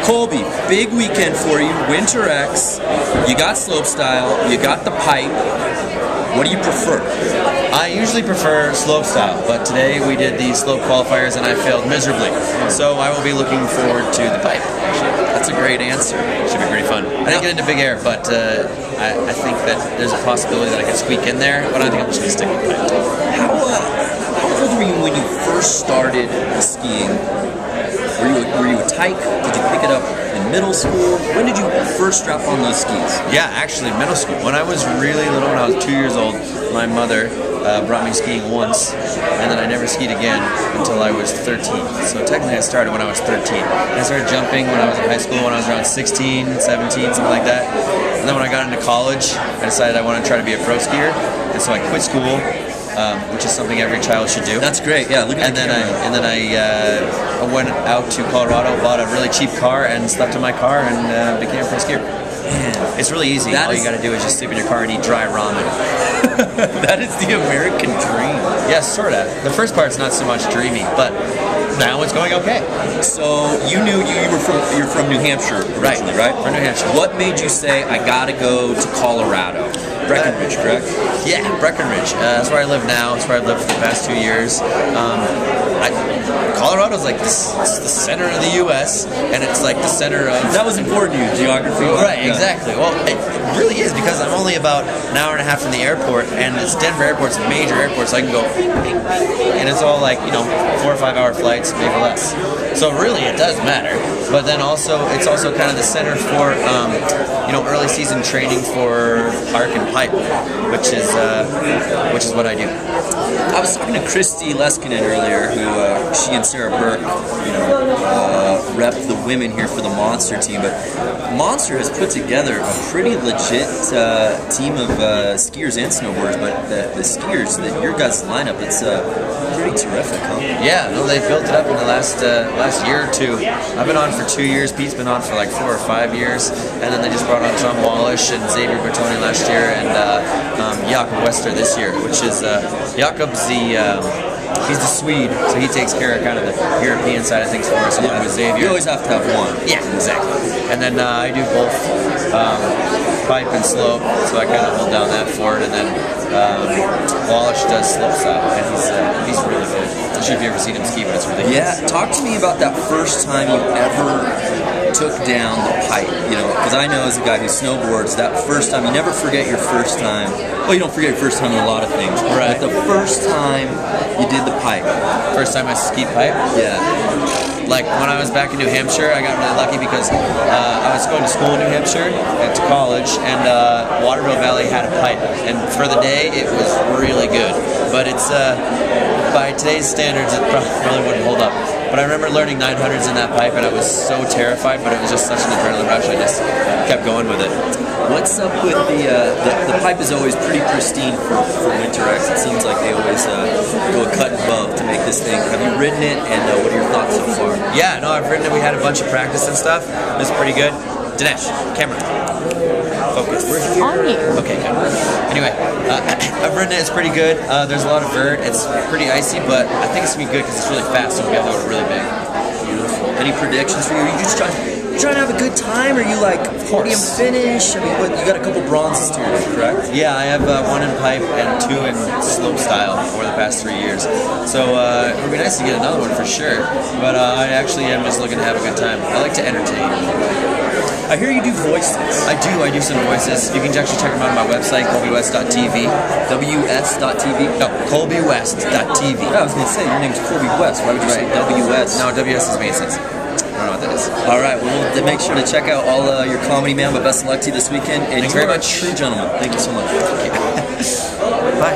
Colby, big weekend for you. Winter X. You got slopestyle. You got the pipe. What do you prefer? I usually prefer slopestyle, but today we did the slope qualifiers and I failed miserably. So I will be looking forward to the pipe. That's a great answer. Should be pretty fun. I didn't get into big air, but I think that there's a possibility that I could squeak in there, but I think I'm just going to stick with pipe. How old were you when you first started skiing? Were you a tyke? Did you pick it up in middle school? When did you first strap on those skis? Yeah, actually middle school. When I was really little, when I was 2 years old, my mother brought me skiing once, and then I never skied again until I was 13. So technically I started when I was 13. I started jumping when I was in high school, when I was around 16, 17, something like that. And then when I got into college, I decided I wanted to try to be a pro skier, and so I quit school, which is something every child should do. That's great, yeah. Look at and then I went out to Colorado, bought a really cheap car, and slept in my car, and became a pro skier. Man, it's really easy. All you got to do is just sleep in your car and eat dry ramen. That is the American dream. Yes, sort of. The first part's not so much dreamy, but now it's going okay. So you knew you're from New Hampshire originally, right? From New Hampshire. What made you say I gotta go to Colorado? Breckenridge, correct? Yeah, Breckenridge. That's where I live now. That's where I've lived for the past 2 years. Colorado's like the center of the U.S. and it's like the center of... That was important to you, geography. Right, exactly. Well, it really is, because I'm only about an hour and a half from the airport, and it's Denver Airport's a major airport, so I can go bing, bing, bing, and it's all like, 4 or 5 hour flights, maybe less. So really it does matter. But then also, it's also kind of the center for, early season training for arc and pipe, which is what I do. I was talking to Christy Leskinen earlier, who she and Sarah Burke, rep the women here for the Monster team. But Monster has put together a pretty legit team of skiers and snowboarders. But the skiers, your guys' lineup, it's pretty terrific, huh? Yeah, no, they've built it up in the last year or two. I've been on for 2 years. Pete's been on for like 4 or 5 years, and then they just brought on Tom Wallish and Xavier Bertoni last year, and Jakob Wester this year, which is Jakob's he's the Swede, so he takes care of kind of the European side of things for us, along with Xavier. You always have to have one. Yeah, exactly. And then I do both pipe and slope, so I kind of hold down that fort, and then Wallish does slope style, and he's really good. I'm not sure if you've ever seen him ski, but it's ridiculous. Yeah, talk to me about that first time you ever took down the pipe, because I know as a guy who snowboards, that first time, you never forget your first time. Well, you don't forget your first time in a lot of things, right? But the first time you did the pipe. First time I skied pipe? Yeah. Like when I was back in New Hampshire, I got really lucky because I was going to school in New Hampshire, to college, and Waterville Valley had a pipe, and for the day it was really good. But it's by today's standards, it probably wouldn't hold up. But I remember learning 900s in that pipe, and I was so terrified, but it was just such an adrenaline rush, I just kept going with it. What's up with the pipe is always pretty pristine for Winter X. It seems like they always go a cut above to make this thing. Have you ridden it, and what are your thoughts so far? Yeah, no, I've ridden it. We had a bunch of practice and stuff. It was pretty good. Dinesh, camera. Focus. On you. Okay, good. Anyway, I've ridden it. It's pretty good. There's a lot of vert. It's pretty icy, but I think it's going to be good because it's really fast, so we got to go really big. Beautiful. Any predictions for you? Are you just trying to have a good time? Or are you like podium finish? I mean, you got a couple bronzes to your name, correct? Yeah, I have 1 in pipe and 2 in slope style over the past 3 years. So it would be nice to get another one for sure. But I actually am just looking to have a good time. I like to entertain. I hear you do voices. I do some voices. You can actually check them out on my website, colbywest.tv. WS.tv? No, colbywest.tv. Yeah, I was going to say, your name's Colby West. Why would you say WS? No, WS is Masons. I don't know what that is. All right, well, we'll make sure to check out all your comedy, man, but best of luck to you this weekend. And Thank you very much. True gentlemen. Thank you so much. Bye.